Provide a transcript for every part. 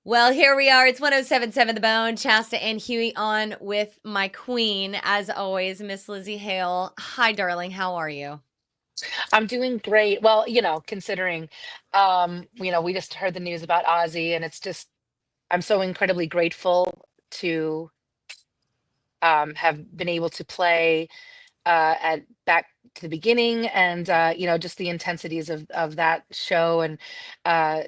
Well, here we are. It's 1077 The Bone. Chasta and Huey on with my queen, as always, Miss Lzzy Hale. Hi, darling. How are you? I'm doing great. Well, considering, we just heard the news about Ozzy, and it's just, I'm so incredibly grateful to have been able to play at back to the beginning, and just the intensities of that show, and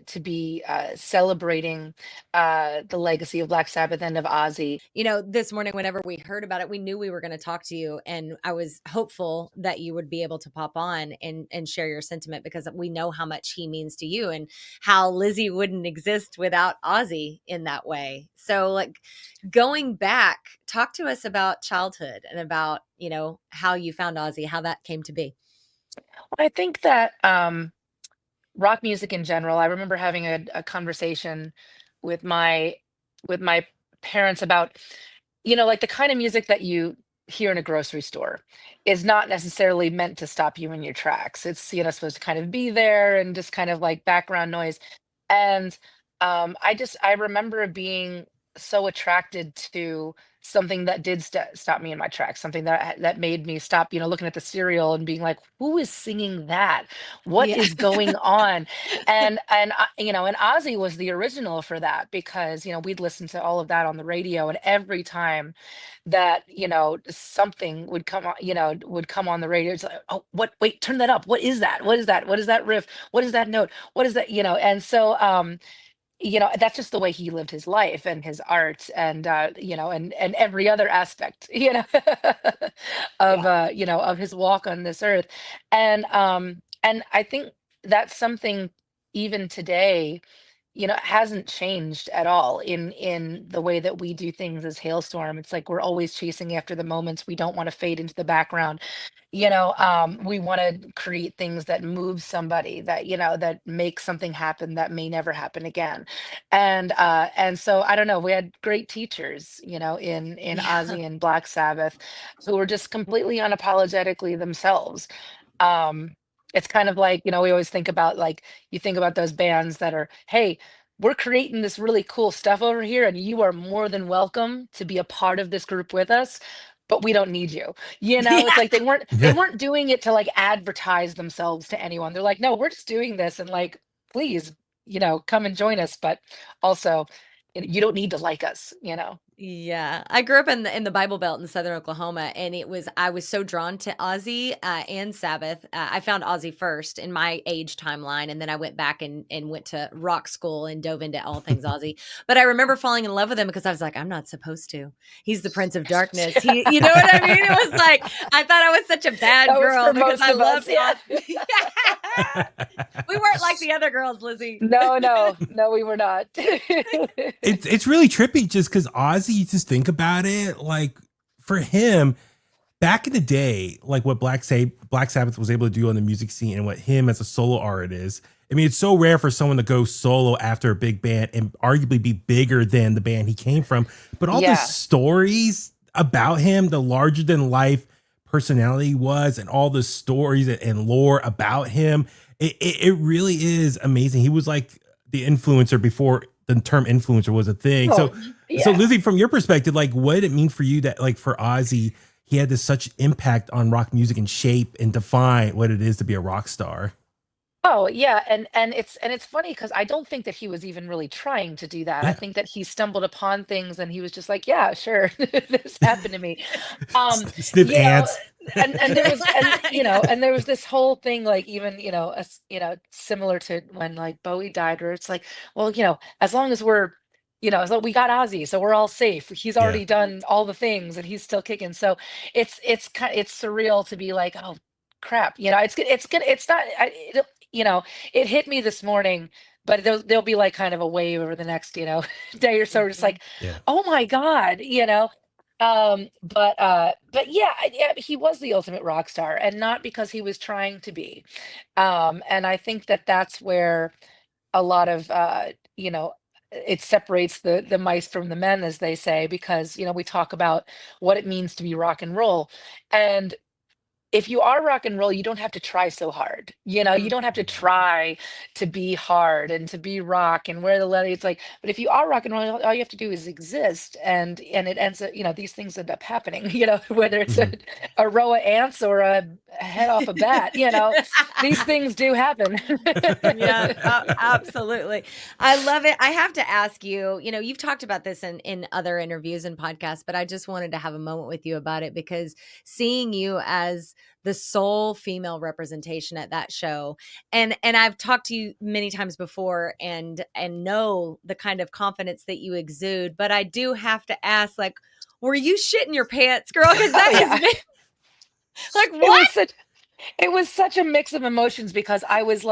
to be celebrating the legacy of Black Sabbath and of Ozzy. This morning, whenever we heard about it, we knew we were going to talk to you, and I was hopeful that you would be able to pop on and share your sentiment because we know how much he means to you and how Lizzie wouldn't exist without Ozzy in that way. So, like, going back, talk to us about childhood and about, how you found Ozzy, how that came to be. I think that rock music in general. I remember having a conversation with my parents about, like the kind of music that you hear in a grocery store is not necessarily meant to stop you in your tracks. It's, supposed to kind of be there and just kind of like background noise. And I remember being so attracted to something that did stop me in my tracks, something that made me stop, looking at the cereal and being like, who is singing that? What Yeah. is going on? And Ozzy was the original for that, because we'd listen to all of that on the radio, and every time that something would come on the radio, it's like, oh, what, wait, turn that up, what is that, what is that riff, what is that note, what is that, and so that's just the way he lived his life and his art, and and every other aspect, of Yeah. of his walk on this earth. And I think that's something, even today, hasn't changed at all in the way that we do things as Hailstorm. It's like we're always chasing after the moments. We don't want to fade into the background. We want to create things that move somebody, that that make something happen that may never happen again. And so I don't know, we had great teachers, in Yeah. Ozzy and Black Sabbath, who were just completely unapologetically themselves. um it's kind of like, we always think about, like, you think about those bands that are, hey, we're creating this really cool stuff over here, and you are more than welcome to be a part of this group with us, but we don't need you. It's Yeah. like they weren't they Yeah. weren't doing it to like advertise themselves to anyone. They're like, no, we're just doing this, and like, please, come and join us, but also, you don't need to like us. Yeah, I grew up in the Bible Belt in Southern Oklahoma, and I was so drawn to Ozzy and Sabbath. I found Ozzy first in my age timeline, and then I went back and went to rock school and dove into all things Ozzy. But I remember falling in love with him because I was like, I'm not supposed to. He's the Prince of Darkness. You know what I mean? It was like I thought I was such a bad That was girl for because most I of us, loved yeah. Ozzy. Yeah. We weren't like the other girls, Lizzie. No, no, no, we were not. It's really trippy just because Ozzy, you just think about it, like for him, back in the day, like what Black Sabbath was able to do on the music scene and what him as a solo artist is. I mean, it's so rare for someone to go solo after a big band and arguably be bigger than the band he came from. But all the Yeah. stories about him, the larger than life personality he was, and all the stories and lore about him, it really is amazing. He was like the influencer before the term influencer was a thing. Oh, So yeah. Lizzie, from your perspective, like what did it mean for you that, like, for Ozzy, he had this such impact on rock music and shape and define what it is to be a rock star? Oh, yeah, and it's funny because I don't think that he was even really trying to do that. I Yeah. think that he stumbled upon things, and he was just like, "Yeah, sure, this happened to me." Um, Sniff you know, ants. and there was, Yeah. and there was this whole thing, like, even, similar to when, like, Bowie died, where it's like, well, as long as we're, as long we got Ozzy, so we're all safe. He's Yeah. already done all the things, and he's still kicking. So it's surreal to be like, oh crap, it's good. It's not. You know, it hit me this morning, but there'll be like kind of a wave over the next, day or so, just Mhm. like, Yeah. oh my God. But yeah, yeah, he was the ultimate rock star, and not because he was trying to be. And I think that that's where a lot of, it separates the mice from the men, as they say, because we talk about what it means to be rock and roll, and if you are rock and roll, you don't have to try so hard. You Mhm. don't have to try to be hard and to be rock and wear the leather. It's like, but if you are rock and roll, all you have to do is exist, and it ends up, these things end up happening. Whether it's Mhm. a row of ants or a head off a bat. These things do happen. Yeah, absolutely. I love it. I have to ask you, you've talked about this in other interviews and podcasts, but I just wanted to have a moment with you about it because seeing you as the sole female representation at that show, and I've talked to you many times before and know the kind of confidence that you exude, but I do have to ask, like, were you shitting your pants, girl? Because Oh that has yeah, been like, it what? was such it was such a mix of emotions because I was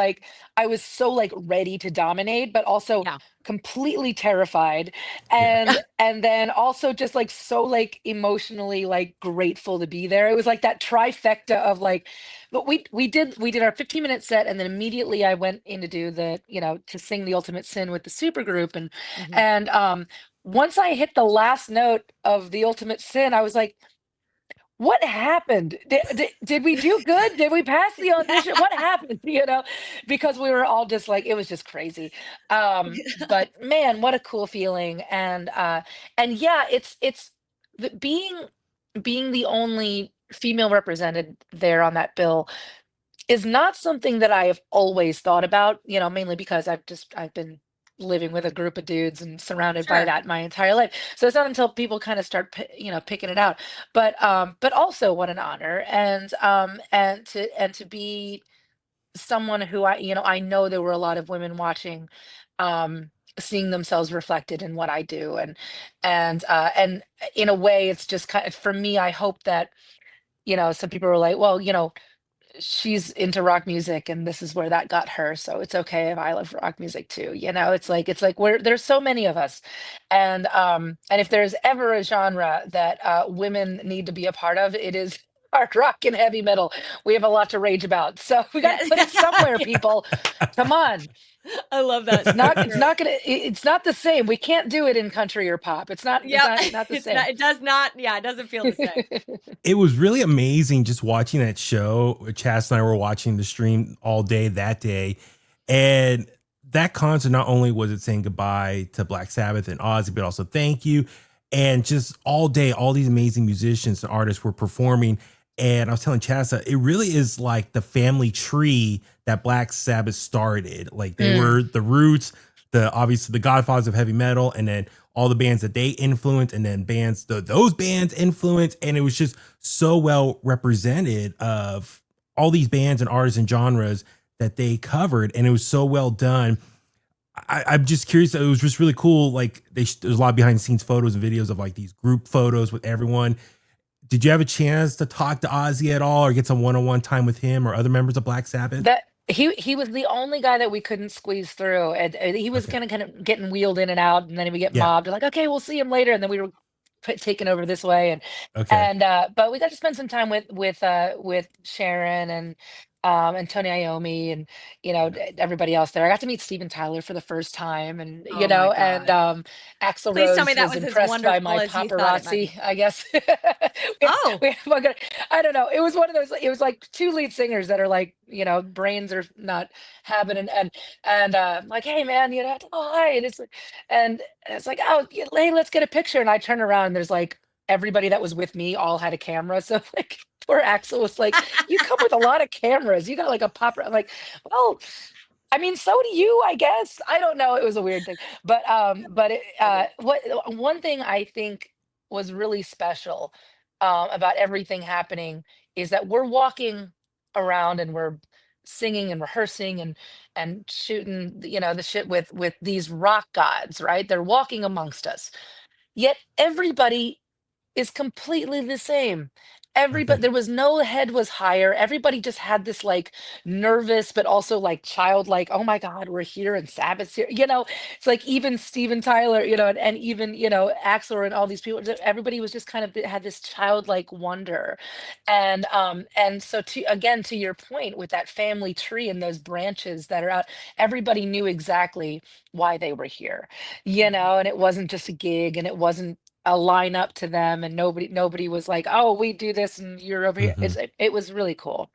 so like ready to dominate, but also Yeah. completely terrified. Yeah. And then also just like so like emotionally like grateful to be there. It was like that trifecta of like, but we did our 15-minute set, and then immediately I went in to do to sing the Ultimate Sin with the supergroup. and Mhm. and once I hit the last note of the Ultimate Sin, I was like, what happened? Did we do good? Did we pass the audition? What happened? Because we were all just like, it was just crazy. But man, what a cool feeling. And yeah, it's being the only female represented there on that bill is not something that I have always thought about, mainly because I've been living with a group of dudes and surrounded by Sure. that my entire life. So it's not until people kind of start, picking it out. But also what an honor, and to be someone who I know there were a lot of women watching, seeing themselves reflected in what I do, and in a way, it's just kind of for me. I hope that some people were like, well, she's into rock music and this is where that got her, so it's okay if I love rock music too. It's like where there's so many of us, and if there's ever a genre that women need to be a part of, it is hard rock and heavy metal. We have a lot to rage about, so we got Yeah. to put it somewhere, Yeah. people. Come on. I love that. it's So not it's true. not gonna it's not the same. We can't do it in country or pop. It's not it's Yep. not not the It's same. not, it does not, yeah, it doesn't feel the same. It was really amazing just watching that show. Chas and I were watching the stream all day that day. And that concert, not only was it saying goodbye to Black Sabbath and Ozzy, but also thank you. And just all day, all these amazing musicians and artists were performing. And I was telling Chasta, it really is like the family tree that Black Sabbath started. Like they Mm, were the roots, the obviously the godfathers of heavy metal, and then all the bands that they influenced, and then those bands influence, and it was just so well represented of all these bands and artists and genres that they covered, and it was so well done. I'm just curious. It was just really cool. Like there's a lot of behind the scenes photos and videos of like these group photos with everyone. Did you have a chance to talk to Ozzy at all, or get some one-on-one time with him or other members of Black Sabbath? that he was the only guy that we couldn't squeeze through, and he was Okay. kind of getting wheeled in and out, and then he would get Yeah. mobbed. We're like, okay, we'll see him later, and then we were taken over this way, Okay. and but we got to spend some time with Sharon and Tony Iommi, and everybody else there. I got to meet Steven Tyler for the first time, and Oh my and gosh. Axl Please tell me Rose that was was as impressed by my wonderful as you thought it might paparazzi, be. I guess. Oh, I don't know. It was one of those. It was like two lead singers that are like, brains are not having, and like, hey man, oh hi, and it's like, oh yeah, hey, let's get a picture. And I turn around and there's like everybody that was with me all had a camera. So like poor Axel was like, you come with a lot of cameras. You got like a pop. I'm like, well, I mean, so do you, I guess. I don't know. It was a weird thing, love it. what one thing I think was really special, about everything happening, is that we're walking around and we're singing and rehearsing and shooting, the shit with these rock gods, right? They're walking amongst us. Yet everybody is completely the same. Okay. Everybody, there was no head was higher. Everybody just had this like nervous, but also like childlike, oh my God, we're here and Sabbath's here. It's like even Steven Tyler, and even, Axl and all these people, everybody was just kind of had this childlike wonder. And so to your point with that family tree and those branches that are out, everybody knew exactly why they were here, Mhm. and it wasn't just a gig, and it wasn't a line up to them, and nobody was like, oh, we do this and you're over here. Mhm. It was really cool.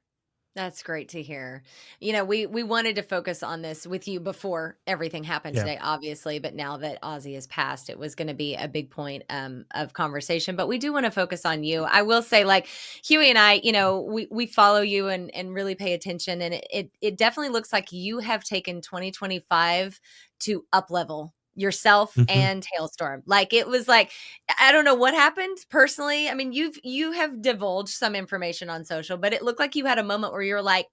That's great to hear. We wanted to focus on this with you before everything happened Yeah. today, obviously, but now that Ozzy has passed, it was going to be a big point of conversation. But we do want to focus on you. I will say, like Huey and I, we follow you and really pay attention, and it definitely looks like you have taken 2025 to up level yourself Mhm. and Halestorm. Like it was like I don't know what happened personally. I mean, you have divulged some information on social, but it looked like you had a moment where you were like,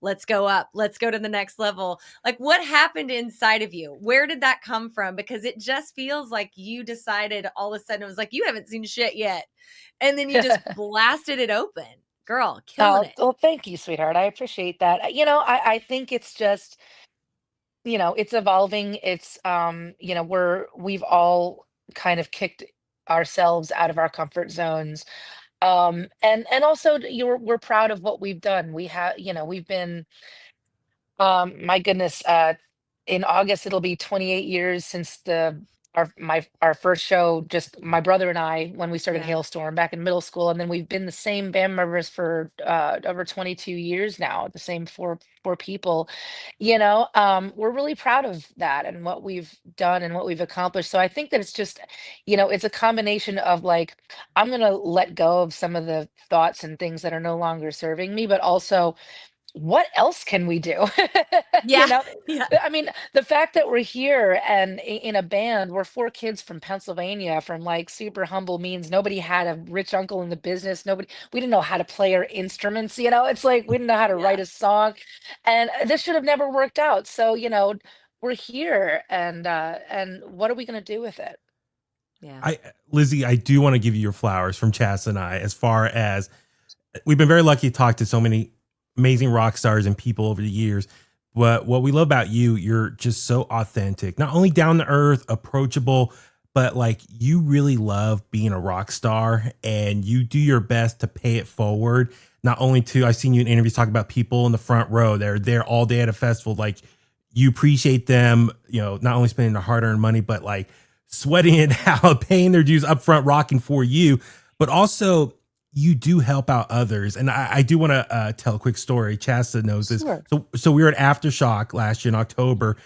let's go up, let's go to the next level. Like what happened inside of you? Where did that come from? Because it just feels like you decided all of a sudden it was like you haven't seen shit yet. And then you just blasted it open. Girl, killing Oh, it. well, thank you, sweetheart. I appreciate that. I think it's just, it's evolving. It's, we've all kind of kicked ourselves out of our comfort zones. And also we're proud of what we've done. We've been, my goodness, in August it'll be 28 years since our first show, just my brother and I, when we started Yeah. Halestorm back in middle school, and then we've been the same band members for over 22 years now, the same four people. We're really proud of that and what we've done and what we've accomplished. So I think that it's just, it's a combination of like, I'm gonna let go of some of the thoughts and things that are no longer serving me, but also what else can we do? You Yeah. know, Yeah. I mean, the fact that we're here and in a band, we're four kids from Pennsylvania, from like super humble means. Nobody had a rich uncle in the business. We didn't know how to play our instruments. It's like we didn't know how to Yeah. write a song, and this should have never worked out. So, we're here, and what are we going to do with it? Yeah. I Lizzie, I do want to give you your flowers from Chas and I, as far as we've been very lucky to talk to so many amazing rock stars and people over the years. But what we love about you, you're just so authentic, not only down to earth, approachable, but like you really love being a rock star and you do your best to pay it forward. Not only to, I've seen you in interviews talk about people in the front row, they're there all day at a festival. Like you appreciate them, not only spending their hard earned money, but like sweating it out, paying their dues up front, rocking for you, but also you do help out others. And I do want to tell a quick story. Chasta knows this. Sure. So we were at Aftershock last year in October.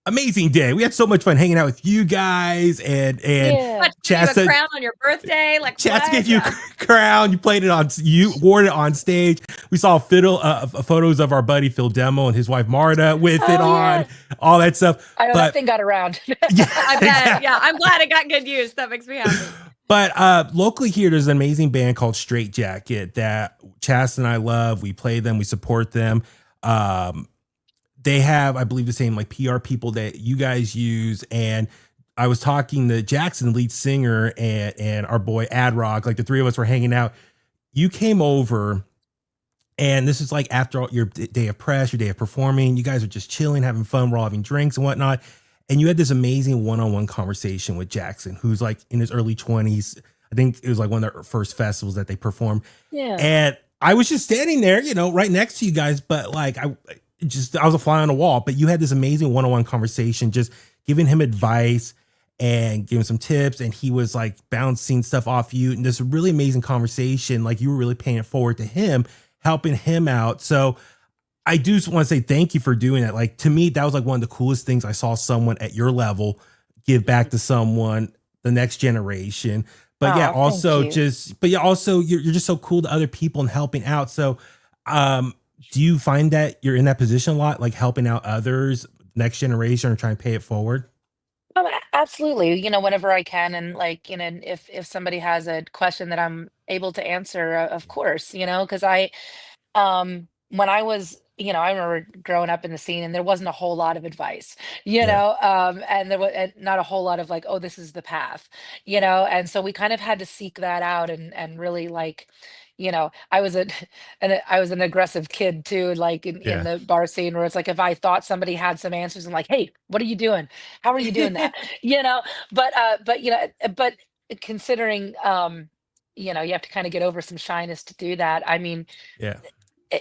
Amazing day. We had so much fun hanging out with you guys and Yeah. What, give you a Chasta. crown on your birthday? Like Chasta what? gave you a crown. You played it you wore it on stage. We saw photos of our buddy Phil Demo and his wife Marta with it Oh on, yeah. all that stuff. I know that But thing got around. yeah, I bet. Yeah. I'm glad it got good use. That makes me happy. But locally here, there's an amazing band called Straight Jacket that Chas and I love. We play them, we support them. They have, I believe, the same like PR people that you guys use. And I was talking to Jackson, lead singer, and our boy Ad Rock. Like the three of us were hanging out. You came over, and this is like after your day of press, your day of performing. You guys are just chilling, having fun. We're all having drinks and whatnot. And you had this amazing one-on-one conversation with Jackson, who's like in his early 20s. I think it was like one of their first festivals that they performed. Yeah. And I was just standing there, right next to you guys. But like, I was a fly on the wall. But you had this amazing one-on-one conversation, just giving him advice and giving some tips. And he was like bouncing stuff off you. And this really amazing conversation. Like you were really paying it forward to him, helping him out. So I do just want to say thank you for doing that. Like to me, that was like one of the coolest things I saw someone at your level give back to someone, the next generation. But yeah, Oh, thank also you. also you're just so cool to other people and helping out. So do you find that you're in that position a lot, like helping out others, next generation, or trying to pay it forward? Absolutely. Whenever I can, and like, if somebody has a question that I'm able to answer, of course, because when I was, I remember growing up in the scene and there wasn't a whole lot of advice, Yeah. and there was not a whole lot of like, oh, this is the path, and so we kind of had to seek that out and really like, I was I was an aggressive kid too, like in Yeah. the bar scene where it's like if I thought somebody had some answers, I'm like, hey, what are you doing? How are you doing that? You know, but considering you have to kind of get over some shyness to do that. I mean, Yeah.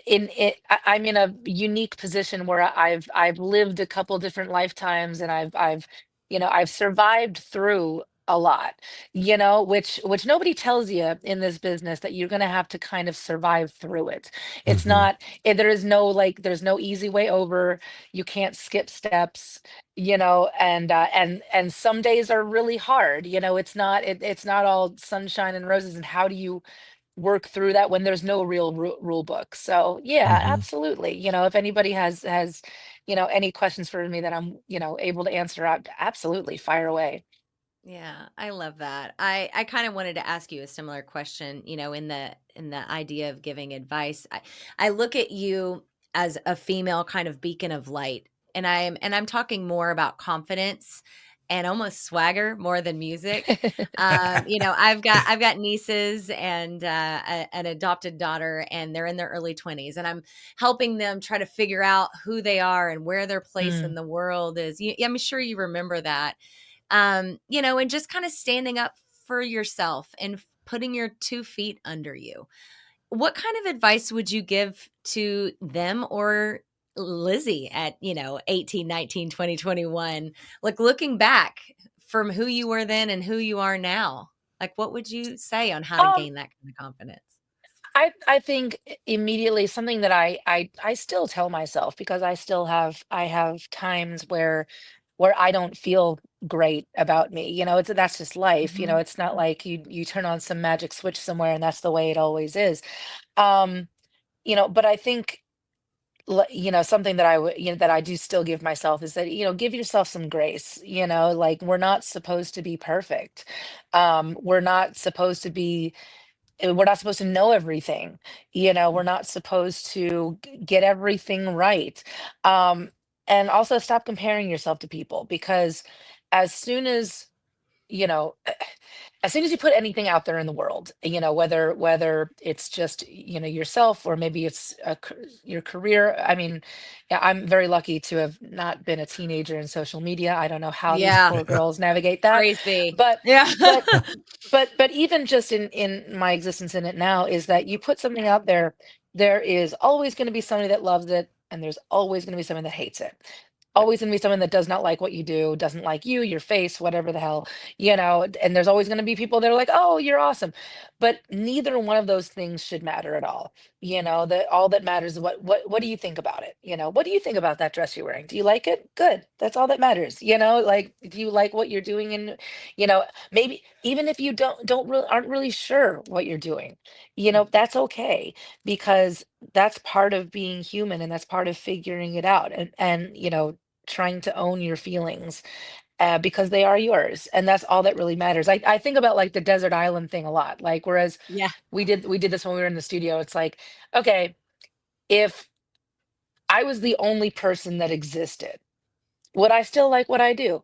I'm in a unique position where I've lived a couple different lifetimes, and I've survived through a lot, which nobody tells you in this business, that you're going to have to kind of survive through it. It's Hmm. not, there is no, like, there's no easy way over. You can't skip steps, and some days are really hard. It's not all sunshine and roses. And how do you work through that when there's no real rule book? So yeah, Hmm. absolutely. If anybody has any questions for me that I'm able to answer, absolutely fire away. Yeah, I love that. I kind of wanted to ask you a similar question, in the idea of giving advice. I look at you as a female kind of beacon of light, and I'm talking more about confidence and almost swagger more than music. I've got nieces and an adopted daughter, and they're in their early 20s, and I'm helping them try to figure out who they are and where their place in Mm. the world is. I'm sure you remember that, and just kind of standing up for yourself and putting your 2 feet under you. What kind of advice would you give to them or Lizzie at, 18, 19, 20, 21? Like looking back from who you were then and who you are now, like what would you say on how to Um, gain that kind of confidence? I think immediately something that I still tell myself, because I have times where I don't feel great about me. That's just life. Mhm. It's not like you turn on some magic switch somewhere and that's the way it always is. Um, but I think, something that that I do still give myself is that, give yourself some grace. Like, we're not supposed to be perfect. We're not supposed to be we're not supposed to know everything. We're not supposed to get everything right. Um, and also stop comparing yourself to people, because as soon as, you know, as soon as you put anything out there in the world, whether it's just, yourself, or maybe it's your career. I mean, yeah, I'm very lucky to have not been a teenager in social media. I don't know how these Yeah, poor girls navigate that, crazy. but Yeah. but but even just in my existence in it now, is that you put something out there, there is always going to be somebody that loves it, and there's always going to be someone that hates it. Always going to be someone that does not like what you do, doesn't like you, your face, whatever the hell, and there's always going to be people that are like, oh, you're awesome. But neither one of those things should matter at all. That all that matters is what do you think about it? What do you think about that dress you're wearing? Do you like it? Good. That's all that matters. Like, do you like what you're doing? And you know maybe even if you don't really aren't really sure what you're doing, that's okay, because that's part of being human, and that's part of figuring it out, and trying to own your feelings, because they are yours, and that's all that really matters. I think about, like, the desert island thing a lot. Like, whereas Yeah. we did this when we were in the studio. It's like, okay, if I was the only person that existed, would I still like what I do?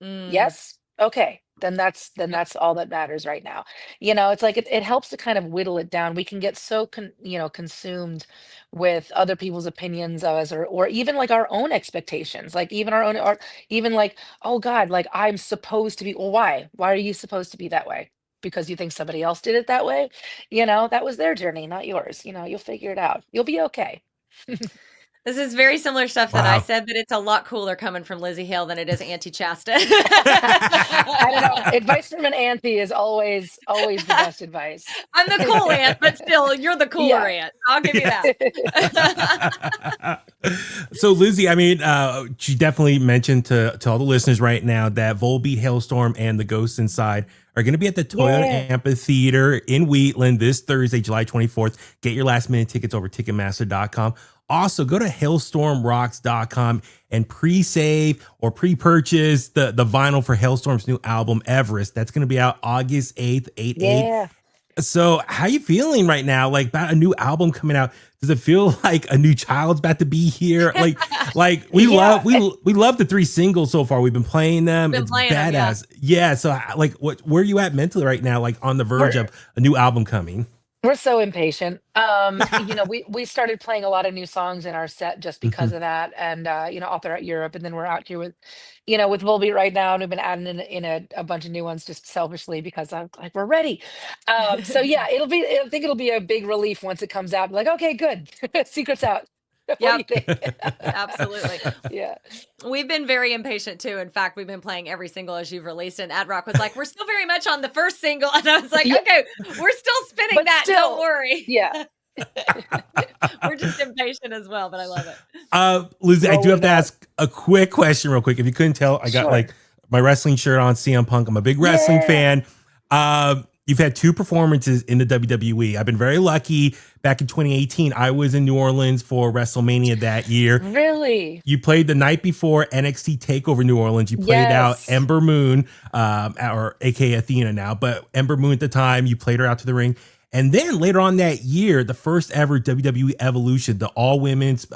Mm. Yes? Okay. Then that's all that matters right now. It's like, it helps to kind of whittle it down. We can get so consumed with other people's opinions of us, or even like our own expectations, like even our own, or even like, oh God, like, I'm supposed to be, well, why? Why are you supposed to be that way? Because you think somebody else did it that way? That was their journey, not yours. You'll figure it out. You'll be okay. This is very similar stuff that I Wow. said, but it's a lot cooler coming from Lzzy Hale than it is Auntie Chasta. I don't know. Advice from an auntie is always the best advice. I'm the cool aunt, but still, you're the cooler Yeah. aunt. I'll give you Yeah. that. So Lizzie, I mean, she definitely mentioned to all the listeners right now that Volbeat, Halestorm, and the Ghosts Inside are going to be at the Toyota Yeah. Amphitheatre in Wheatland this Thursday, July 24th. Get your last minute tickets over Ticketmaster.com. Also, go to hailstormrocks.com and pre-save or pre-purchase the vinyl for Hailstorm's new album, Everest. That's going to be out August 8th, 8/8. Yeah. So how you feeling right now? Like, about a new album coming out? Does it feel like a new child's about to be here? Like we Yeah. love we love the 3 singles so far. We've been playing them. Been It's playing them, yeah. badass. Yeah. So like, where are you at mentally right now? Like, on the verge We're of a new album coming. we're so impatient. We started playing a lot of new songs in our set just because Mhm. of that, and all throughout Europe, and then we're out here with Volbeat right now, and we've been adding in a bunch of new ones just selfishly because I'm like, we're ready. So yeah, I think it'll be a big relief once it comes out. Like, okay, good, secret's out. What do you think? Absolutely. Yeah. We've been very impatient too. In fact, we've been playing every single as you've released, and Ad Rock was like, "We're still very much on the first single," and I was like, Yeah. "Okay, we're still spinning But that. still, Don't worry." yeah. We're just impatient as well, but I love it. Lzzy, I do have to Rolling out. ask a quick question real quick. If you couldn't tell, I got Sure. like my wrestling shirt on, CM Punk. I'm a big wrestling Yeah. fan. You've had 2 performances in the WWE. I've been very lucky. Back in 2018, I was in New Orleans for WrestleMania that year. Really? You played the night before NXT TakeOver New Orleans. You played out Yes. Ember Moon, or aka Athena now, but Ember Moon at the time. You played her out to the ring. And then later on that year, the first ever WWE Evolution, the all women's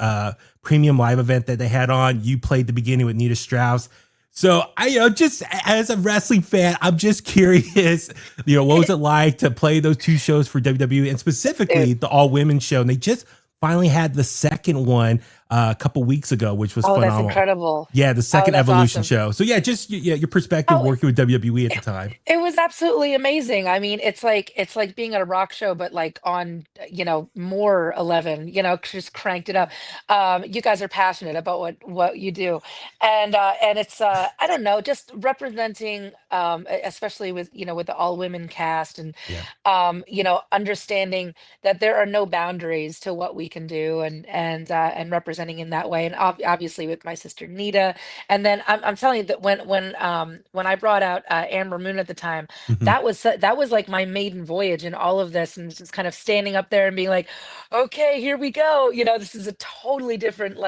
premium live event that they had on, you played the beginning with Nita Strauss. So I, just as a wrestling fan, I'm just curious, what was it like to play those 2 shows for WWE, and specifically the all women show? And they just finally had the second one a couple weeks ago, which was phenomenal. That's incredible. Yeah, the second that's Evolution awesome. show. So yeah, just your perspective working with WWE at the time. It was absolutely amazing. I mean, it's like being at a rock show, but like on, more 11, just cranked it up. You guys are passionate about what you do. And it's, I don't know, just representing, especially with, with the all women cast, and, understanding that there are no boundaries to what we can do, and representing in that way. And obviously with my sister Nita. And then I'm telling you that when I brought out Amber Moon at the time, that was like my maiden voyage in all of this, and just kind of standing up there and being like, okay, here we go. This is a totally different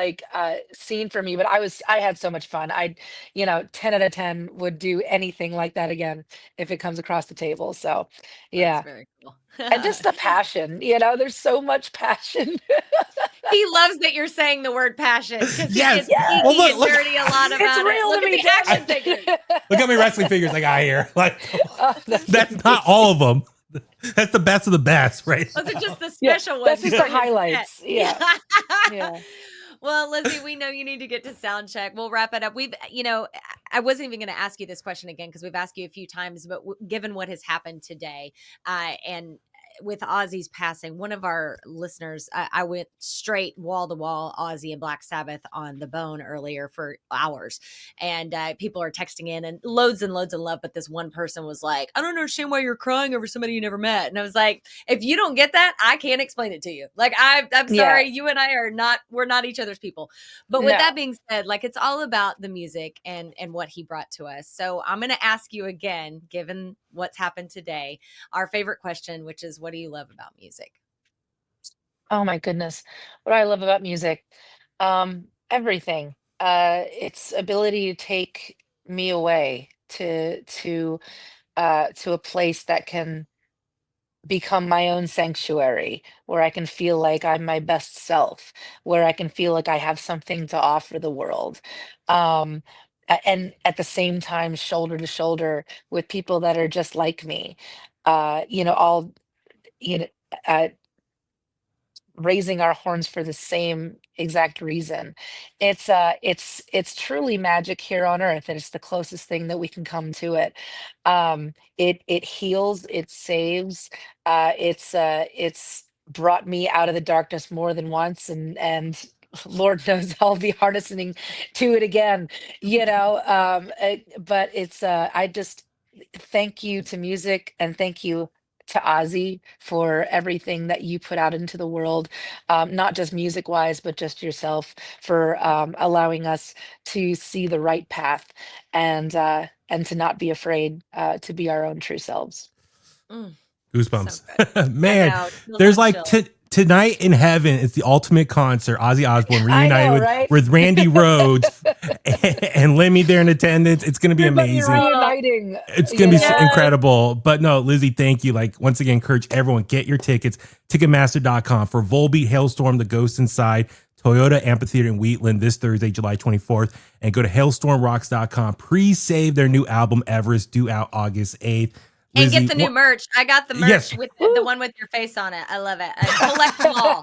scene for me, but I had so much fun. 10 out of 10 would do anything like that again if it comes across the table. So yeah. That's very cool. And just the passion, there's so much passion. He loves that you're saying the word passion, because Yes. he gets Well, geeky look, and look. dirty a lot about It's it. real Look to at me, the damn action it. figures. Look how many wrestling figures I got here. Like, Oh, that's not all of them. That's the best of the best, right? Those are just the Yeah, special ones. that's just the for your highlights. set. Yeah. Yeah. Well, Lzzy, we know you need to get to sound check. We'll wrap it up. I wasn't even going to ask you this question again, because we've asked you a few times, but given what has happened today, and with Ozzy's passing, one of our listeners, I went straight wall to wall Ozzy and Black Sabbath on the bone earlier for hours, and people are texting in and loads of love. But this one person was like, "I don't understand why you're crying over somebody you never met." And I was like, "If you don't get that, I can't explain it to you. Like, I'm sorry, you and I we're not each other's people." But with that being said, like, it's all about the music and what he brought to us. So I'm going to ask you again, given what's happened today, our favorite question, which is, what do you love about music? Oh my goodness. What I love about music, everything. Its ability to take me away to a place that can become my own sanctuary, where I can feel like I'm my best self, where I can feel like I have something to offer the world. Um, and at the same time, shoulder to shoulder with people that are just like me. All, you know, uh, raising our horns for the same exact reason. It's truly magic here on earth, and it's the closest thing that we can come to it. It heals, it saves. It's brought me out of the darkness more than once, and Lord knows I'll be harnessing to it again, but it's I just thank you to music, and thank you to Ozzy for everything that you put out into the world, not just music wise, but just yourself, for allowing us to see the right path, and to not be afraid to be our own true selves. Goosebumps. So Man, know, there's like tonight in heaven is the ultimate concert. Ozzy Osbourne I reunited know, with, right? with Randy Rhoads and Lemmy there in attendance. It's going to be Everybody amazing. reuniting. It's going to be Yes. incredible. But no, Lzzy, thank you. Like, once again, encourage everyone, get your tickets, Ticketmaster.com, for Volbeat, Halestorm, The Ghost Inside, Toyota Amphitheatre in Wheatland this Thursday, July 24th. And go to HalestormRocks.com. Pre-save their new album, Everest, due out August 8th. And Lzzy, get the new merch. I got the merch Yes. with the one with your face on it. I love it. I collect them all.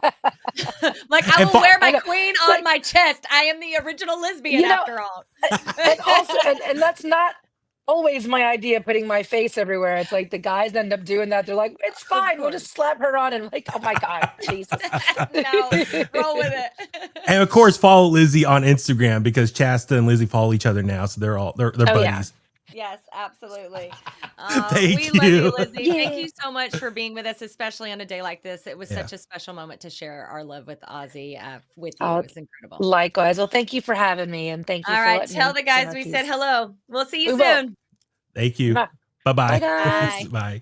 Like, I will wear my queen on my chest. I am the original lesbian, after all. And also, and let's not always my idea putting my face everywhere. It's like the guys end up doing that. They're like, it's fine. We'll just slap her on. And I'm like, oh my God, Jesus. No, roll with it. And of course, follow Lzzy on Instagram because Chasta and Lzzy follow each other now. So they're buddies. Yeah. Yes, absolutely. Thank we love you, you. Lzzy. Yeah. Thank you so much for being with us, especially on a day like this. It was such a special moment to share our love with Ozzy with you. Oh, It was incredible. Likewise. Well, thank you for having me, and thank you All for right, letting tell me the guys sing our we piece. said hello. We'll see you We will. soon. Thank you. Bye. Bye-bye. Bye, guys. Bye.